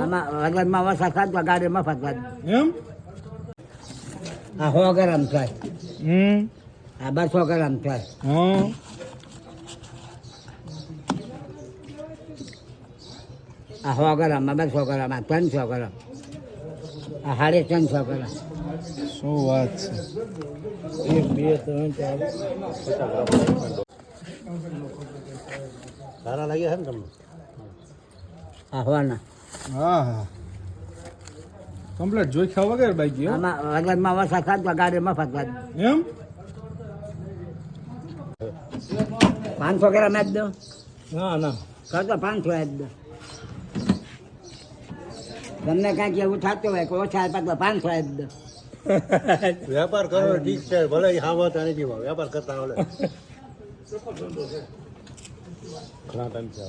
આમાં વગરમાં વરસાદ થાય તો ગાડી મફત થાય. એમ આ 100 ગ્રામ થાય, હમ આ 200 ગ્રામ થાય, હા આ 100 ગ્રામ, આ 200 ગ્રામ, આ 300 ગ્રામ, આ 350 ગ્રામ. શું વાત છે 1 2 3 4 સારા લાગ્યા છે ને તમને? આ હોવાના હા હા કમ્પ્લીટ જોઈ ખાવા વગર બાઈક ગયો આમાં વગરમાં વરસાદ થાય તો ગાડી મફત થાય. એમ 500 ગ્રામ આપી દો, ના ના કરતો 500 આપી દો. તમને કાંઈક એવું થતું હોય કે ઓછા આપ્યા તો 500 આપી દો. વેપાર કરો ઠીક છે, ભલે હાવત અને જીવો વેપાર કરતા આવડે. ઘણા ટાઈમ છે